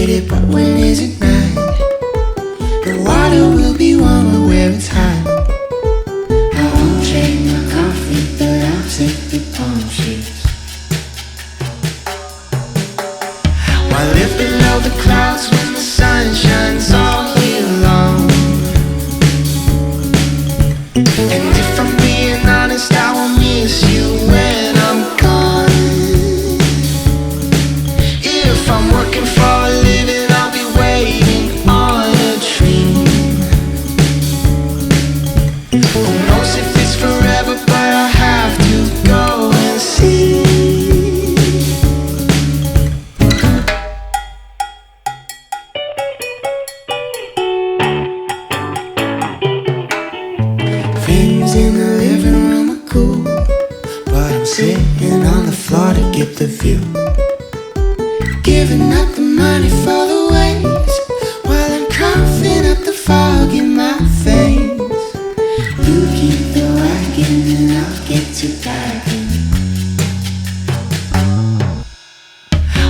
it, but when is it night? The water will be warmer where it's hot. I won't trade my coffee, but I'll take the palm sheets. While live below the clouds when the sun shines all year long. And if I'm being honest, I will miss you when I'm gone. If I'm working for a living, I'll be waiting on a dream. Who knows if it's forever, but I have to go and see. Things in the living room are cool, but I'm sitting on the floor to get the view. Giving up the money for the waves, while I'm coughing up the fog in my veins. You keep the wagon and I'll get to packing.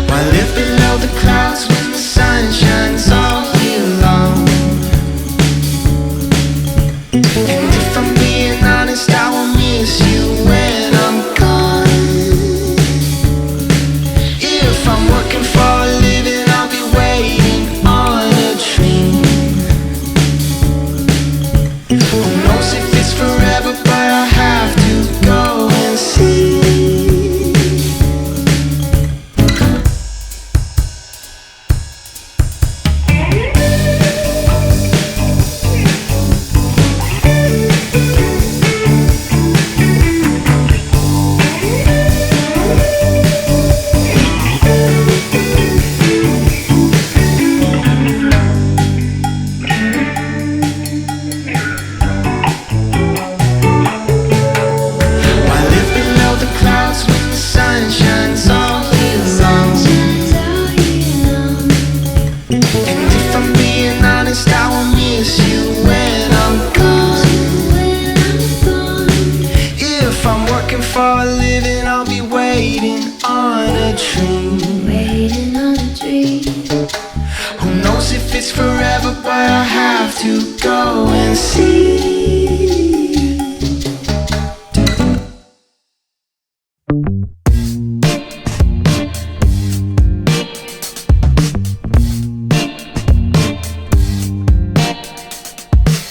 While live below the clouds when the sun shines all year long. And if I'm being honest, I will miss you when I'm gone. If I'm working for a living, I'll be waiting on a dream. Who knows if it's forever, but I have to go and see. While live below the clouds when the sun shines all year long. And if I'm being honest, I will miss you when I'm gone. If I'm working for a living, I'll be waiting on a dream. Waiting on a dream. Who knows if it's forever, but I have to go and see.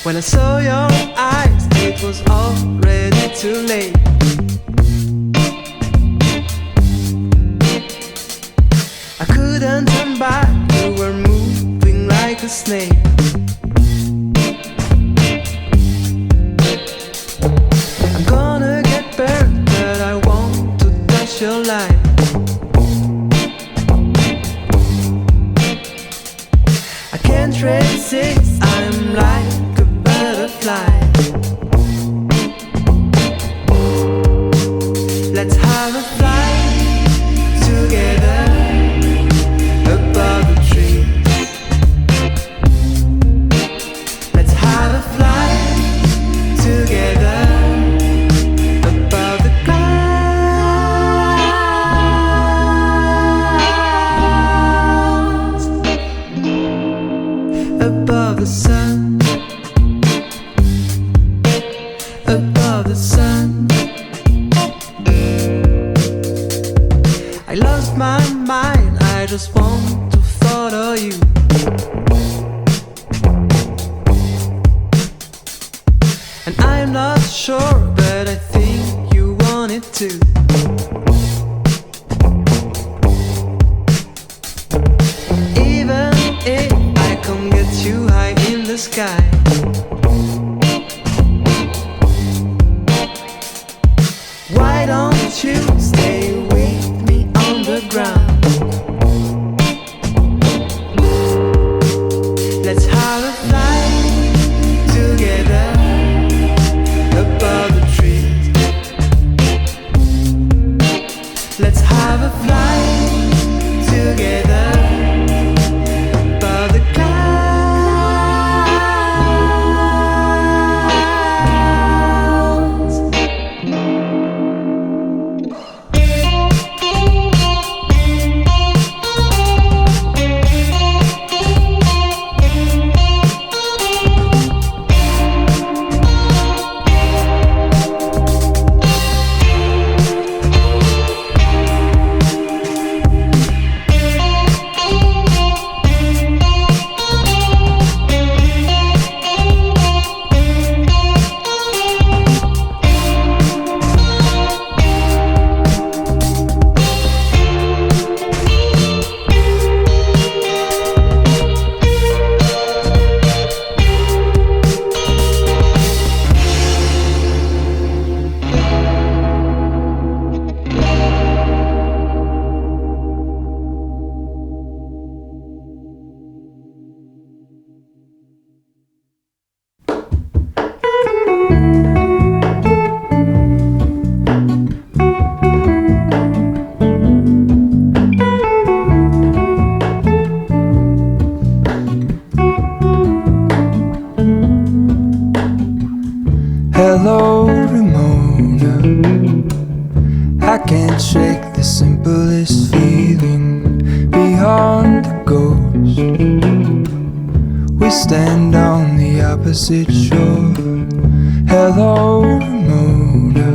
When I saw your eyes, it was already too late. I couldn't turn back, you were moving like a snake. I'm gonna get burned, but I want to touch your light. I can't resist, I'm like a butterfly. Let's have a flight together above the trees. Let's have a flight together above the clouds, above the sun, above the sun. I lost my mind, I just want to follow you. And I'm not sure, but I think you want it too. Even if I can't get you high in the sky, why don't you stay with me on the ground? Let's have a flight together above the trees. Let's have a flight together above the clouds. Hello, Ramona. I can't shake the simplest feeling beyond the ghost. We stand on the opposite shore. Hello, Ramona.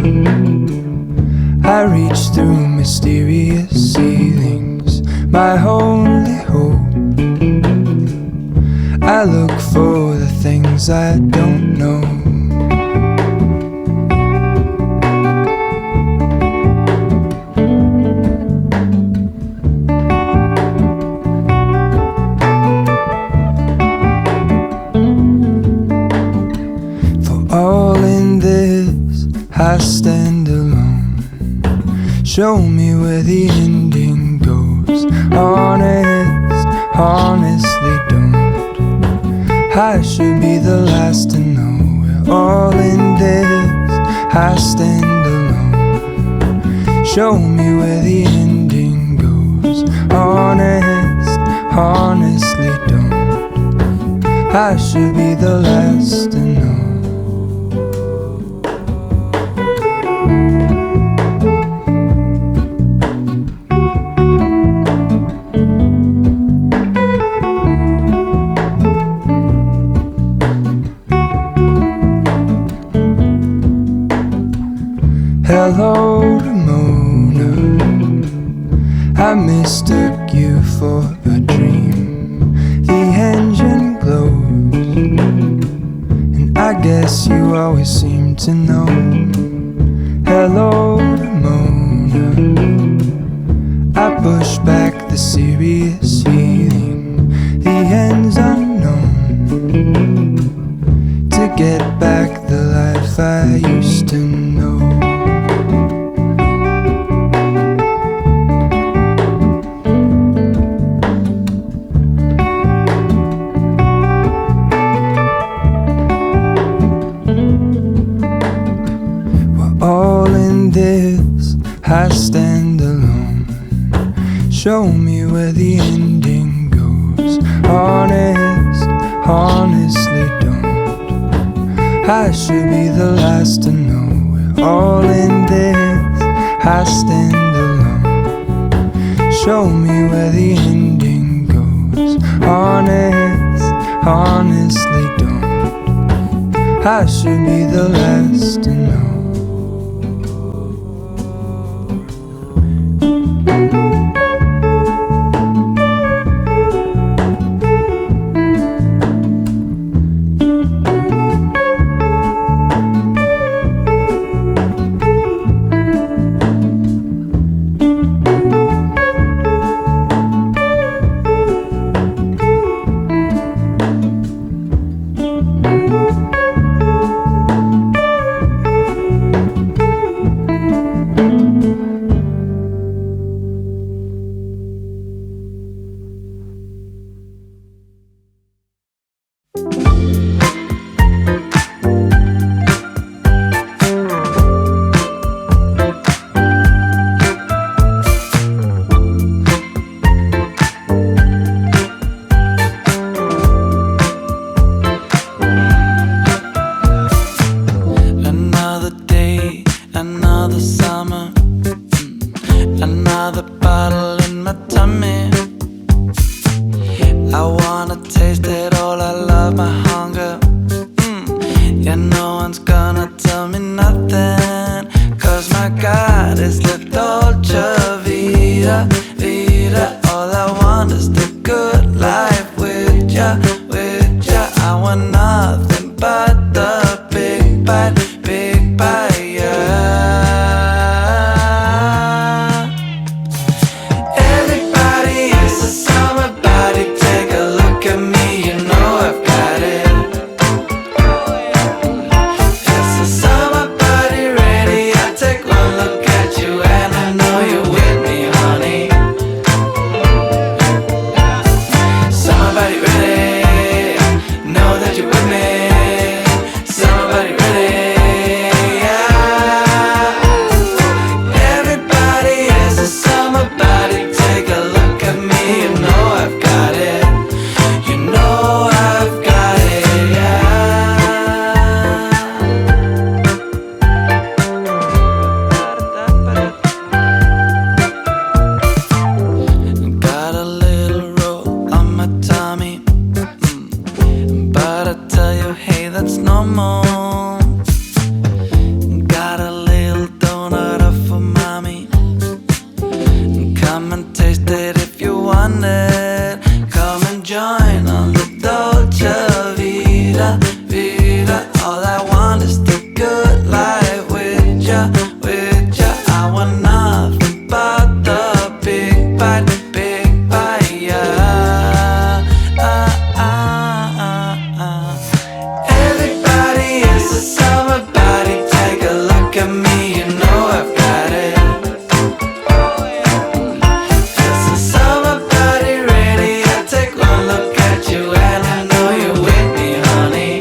I reach through mysterious ceilings, my only hope. I look for the things I don't know. For all in this, I stand alone. Show me where the ending goes. Honest, honestly don't. I should be the last to know. We're all in this, I stand alone. Show me where the ending goes. Honest, honestly don't. I should be the last to know. Hello, Ramona. I mistook you for a dream. The engine glows, and I guess you always seem to know. Hello, Ramona. I push back the serious feeling. The end's unknown. To get back the life I used to know. I stand alone. Show me where the ending goes. Honest, honestly don't. I should be the last to know. We're all in this, I stand alone. Show me where the ending goes. Honest, honestly don't. I should be the last to know. Somebody ready. that's normal. Got a little donut up for mommy. Come and taste it if you want it. Come and join on the Dolce Vita, Vita. All I want is the good life with ya, with ya. I want nothing but the big bite, yeah. Everybody is a summer body. Take a look at me, you know I've got it. Just a summer body ready. I take one look at you and I know you're with me, honey.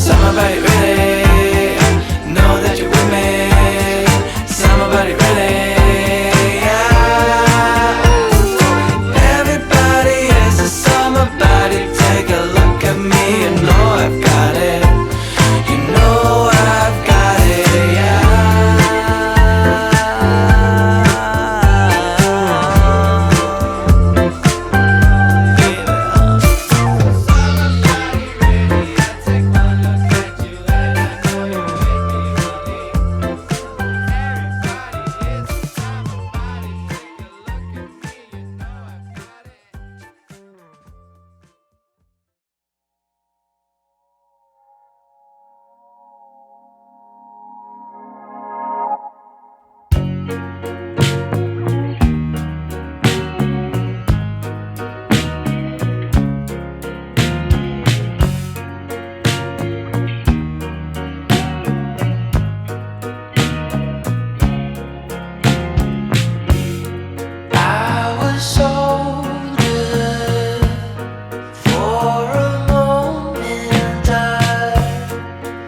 Summer body ready. Know that you're with me. Summer body ready. Everybody is a summer body. Take a look at me, you know I've got it. You know I've got it, I was older for a moment. I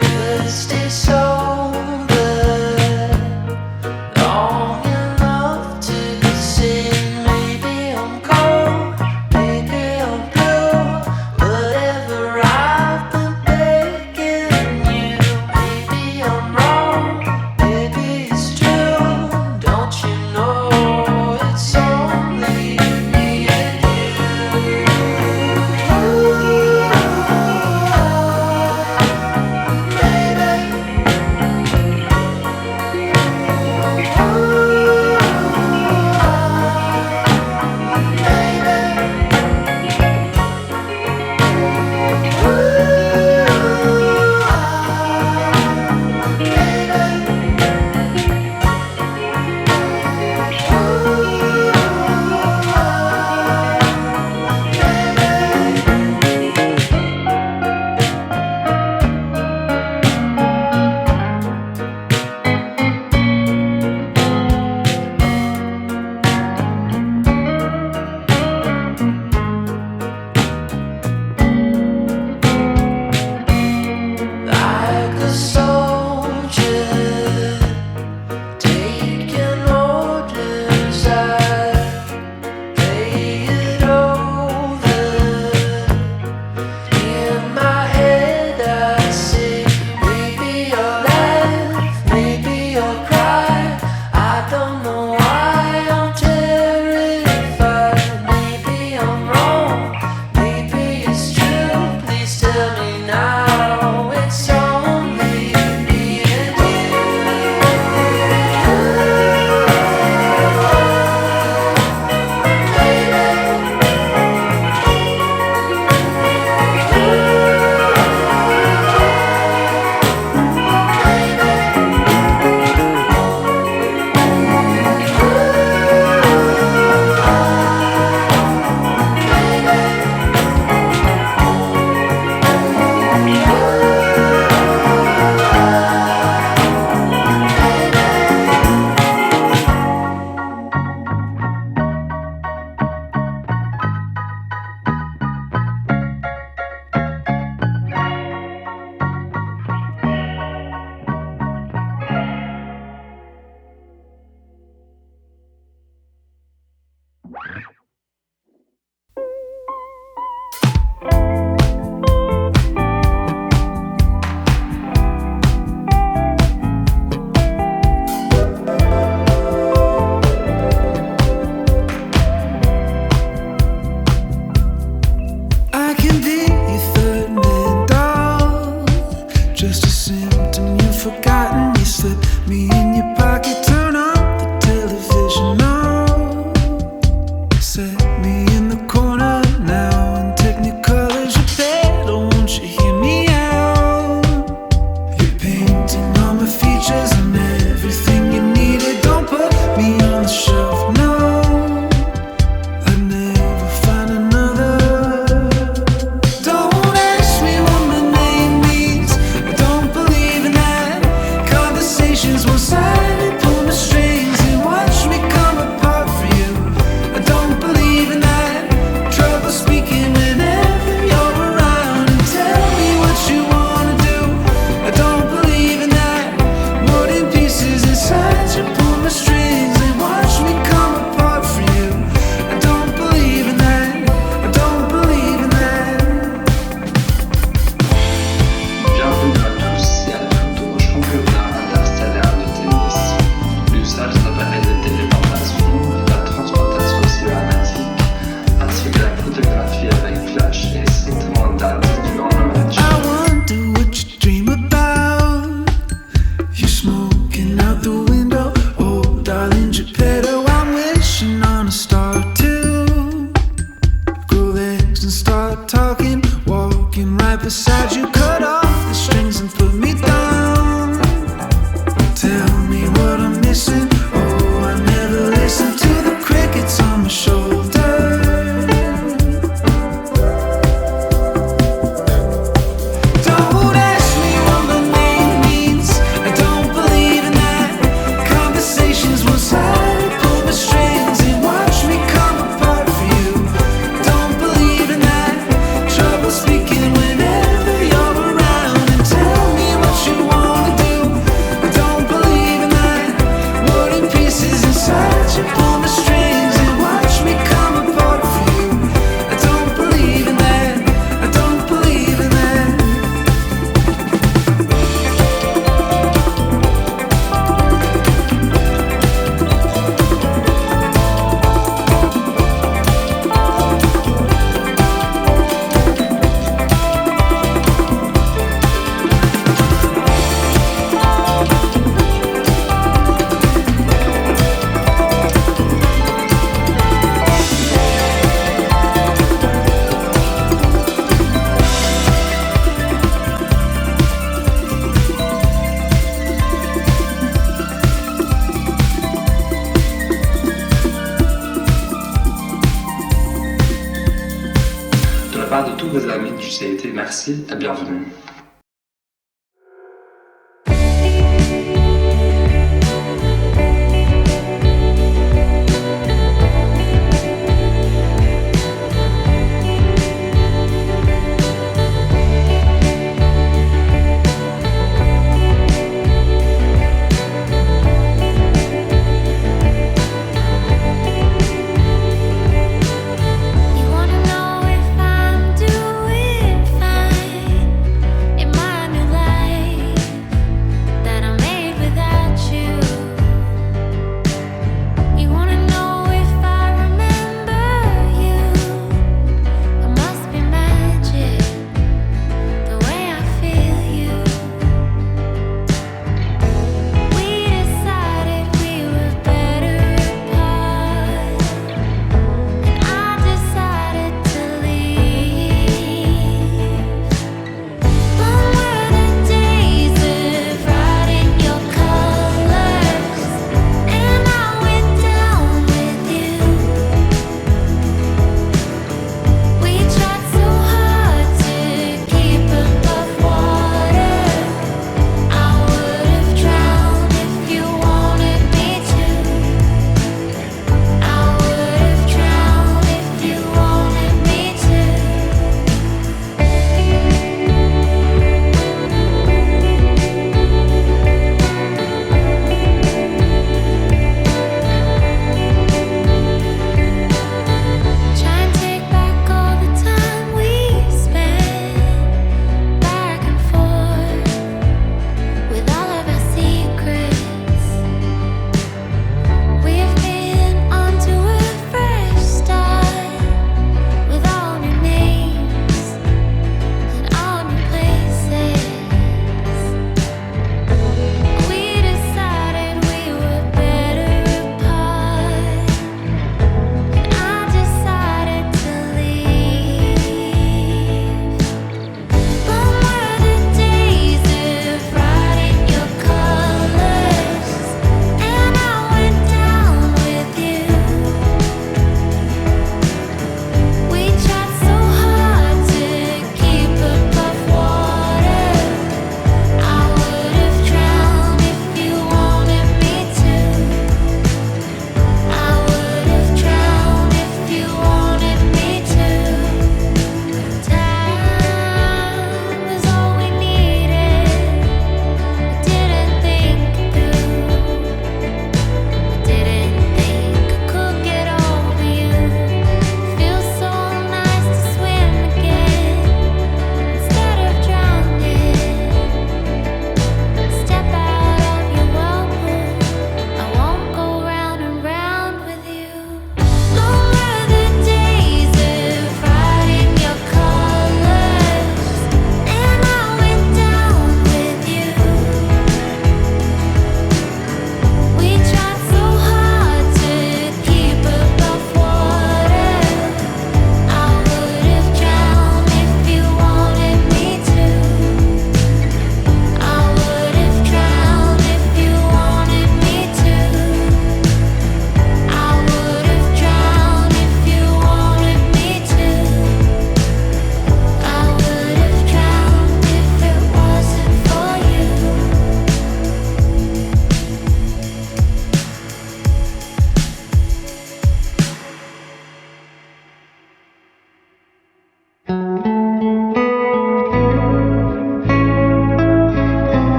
could stay sober long enough to sing. Maybe I'm cold, maybe I'm blue. Whatever, I've been begging you. Maybe I'm wrong, maybe it's true. Don't you know it's only me and you? Like a soldier taking orders, I play it over. In my head I say, maybe you'll laugh, maybe you'll cry. I don't know why I'm terrified. Maybe I'm wrong, maybe it's true. Please tell me now. It's only me and you. I can be start talking, walking right beside you, cut off the strings and put me down. Tell me what I'm missing. Oh, I never listen to the crickets on my shoulder. Don't ask me what my name means. I don't believe in that. Conversations one sided, pull my strings and watch me come apart for you. Don't believe in that. Trouble speaking whenever you're around and tell me what you wanna do. I don't believe in that. War in pieces inside you, pull my strings and watch me come apart for you. I don't believe in that. I don't believe in that. De la part de tous vos amis du CIT, merci et bienvenue. You wanna know if I'm doing fine?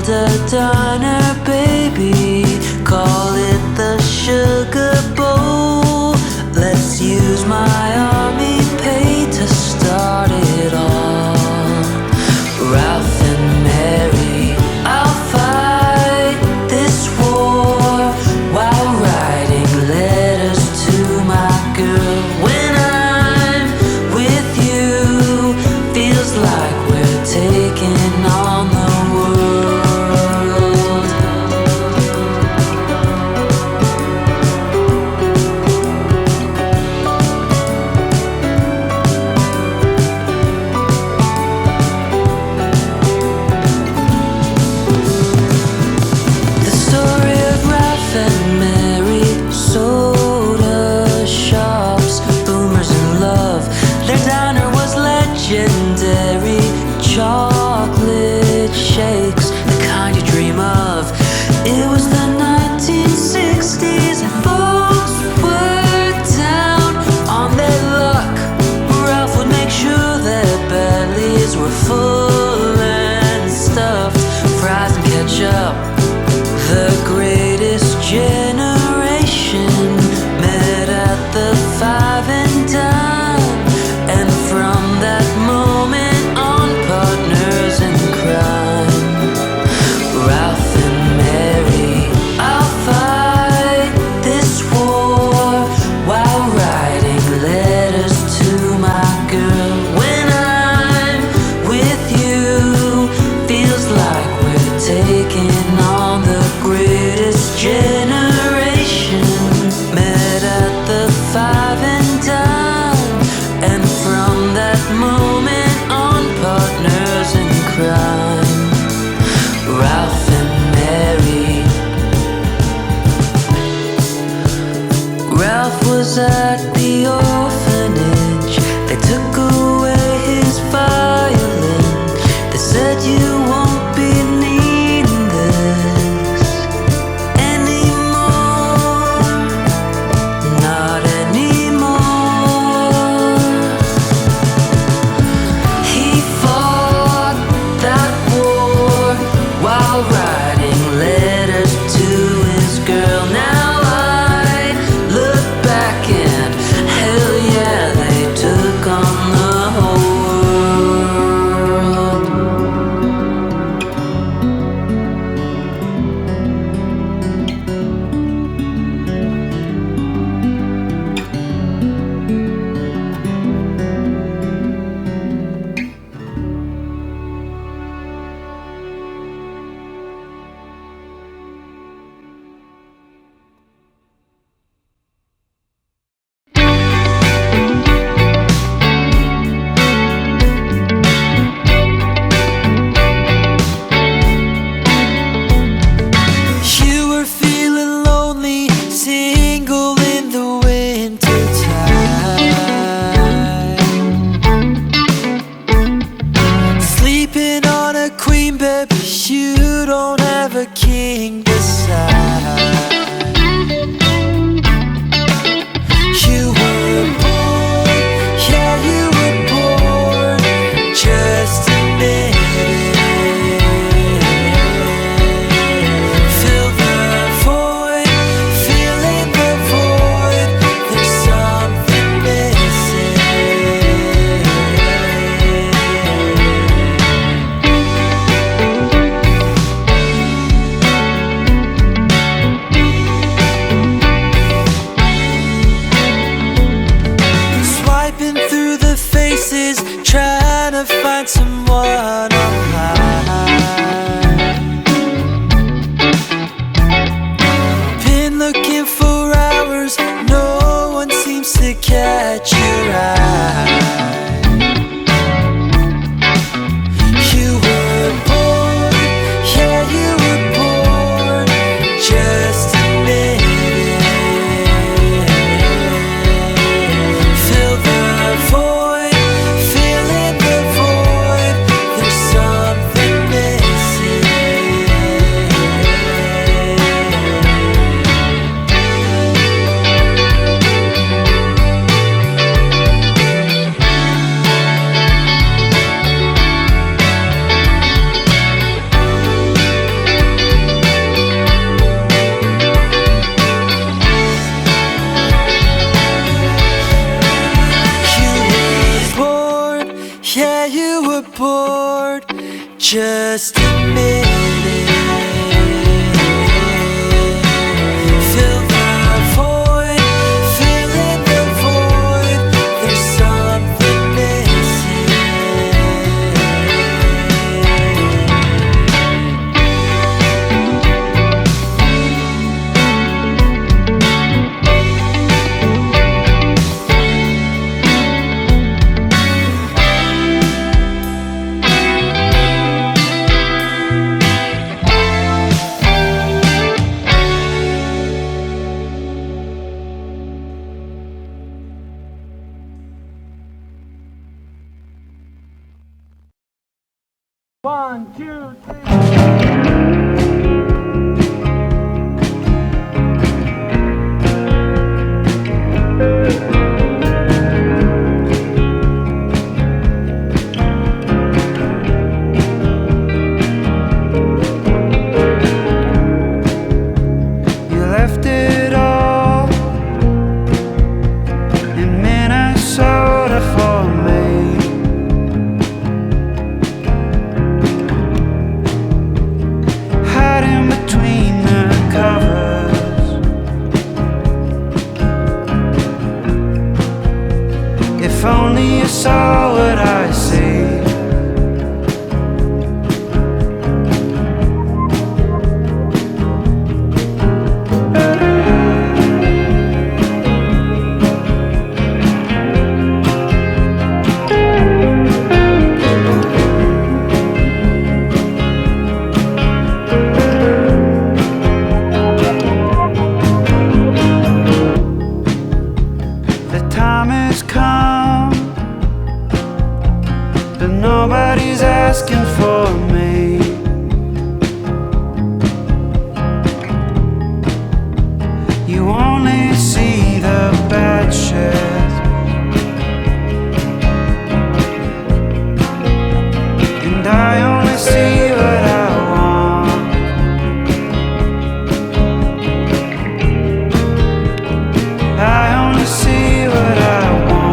the diner, baby. Call it the Sugar Bowl. Let's use my army pay to start it all. Ralph and Mary, I'll fight this war while writing letters to my girl. When I'm with you, feels like we're taking on the world. The story of Ralph and Mary, soda shops, boomers in love. Their diner was legendary. Chocolate shakes, the kind you dream of. It was the 1960s and folks were down on their luck. Ralph would make sure their bellies were full and stuffed. Fries and ketchup, the greatest generation met at the Five and Dime. And from that moment on, partners in crime. Ralph and Mary, I'll fight this war while writing letters to my girl. When I'm with you, feels like we're taking on the greatest generation met at the Five and Dime. And from that moment on, partners in crime. Ralph and Mary. Ralph was at the orphanage. They took away his violin. They said you won't be needing this anymore. Not anymore. He fought that war while writing letters to his girl. Now I look back and hell yeah, they took on the whole world. You were feeling lonely, single in the winter time. Sleeping on a queen bed, but you don't have a king beside. You were born, yeah, you were born, just admit it. Fill the void, feeling the void, there's something missing. bored, just admit it. Fill the void, fill in the void. There's something missing. You left it all in Minnesota for me. Hiding between the covers. If only you saw what I see. The time has come, but nobody's asking for me. You only see the bad shit, and I only see what I want. I only see what I want.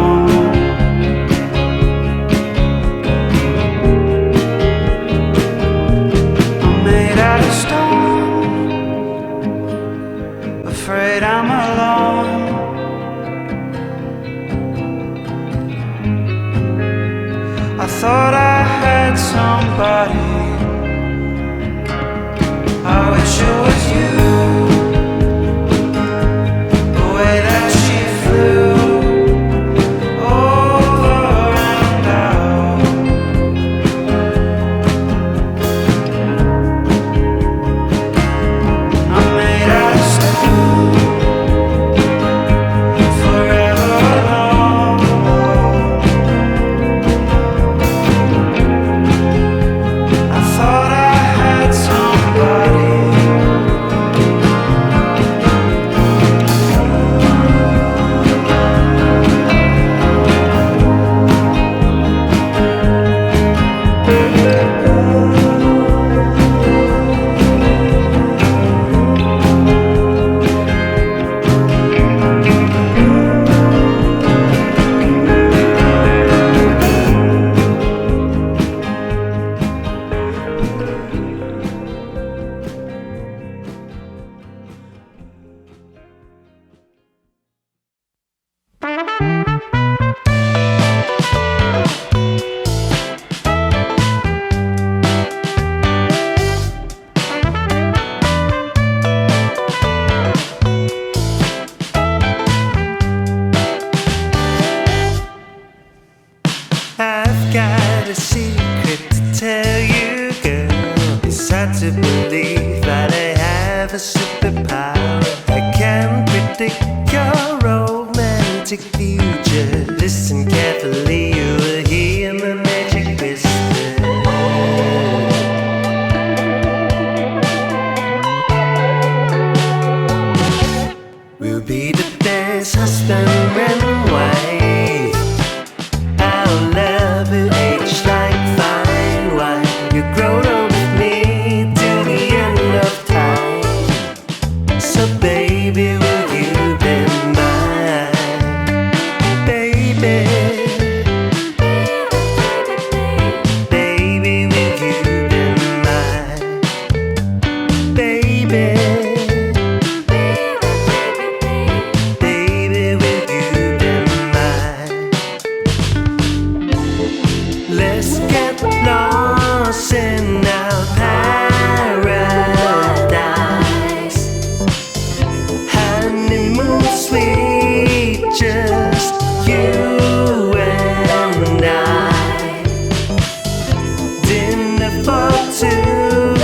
for two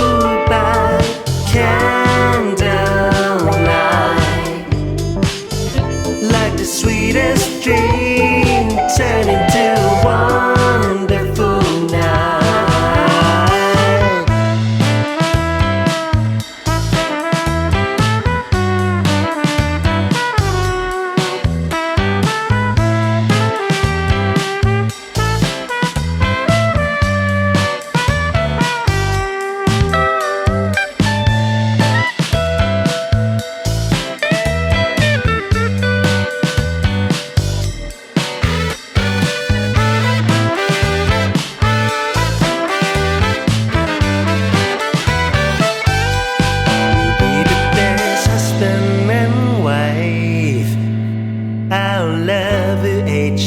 by candlelight, like the sweetest dream turn into a wonderful night.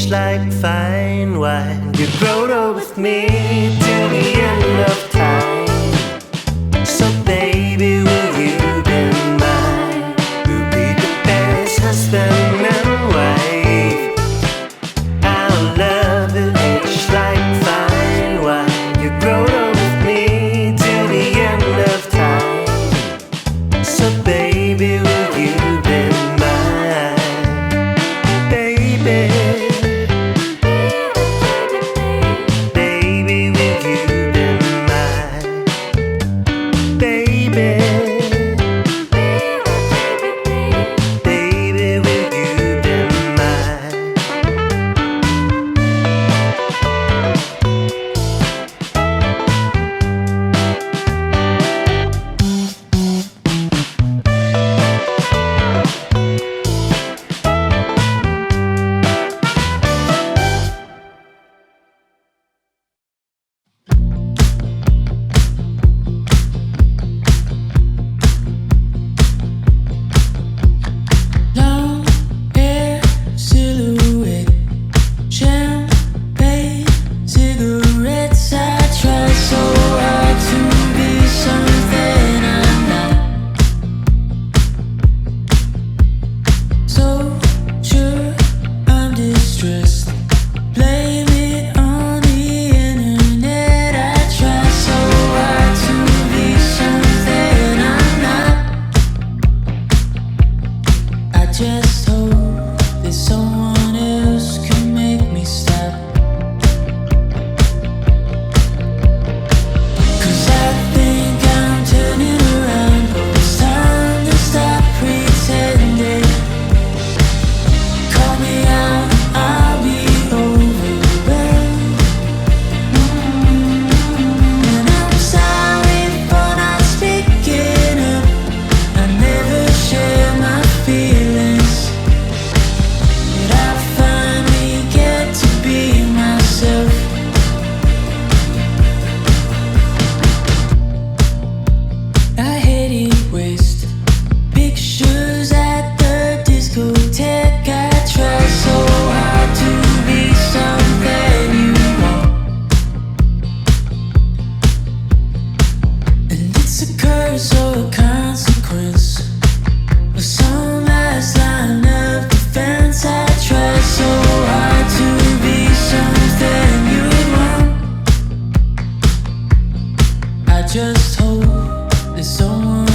Like fine wine, you grow up with me till the end of time. So baby, will you be mine? We'll be the best husband and wife. Our love will age like fine wine. You grow up with me till the end of time. So baby, will you be mine? Baby, just hope that someone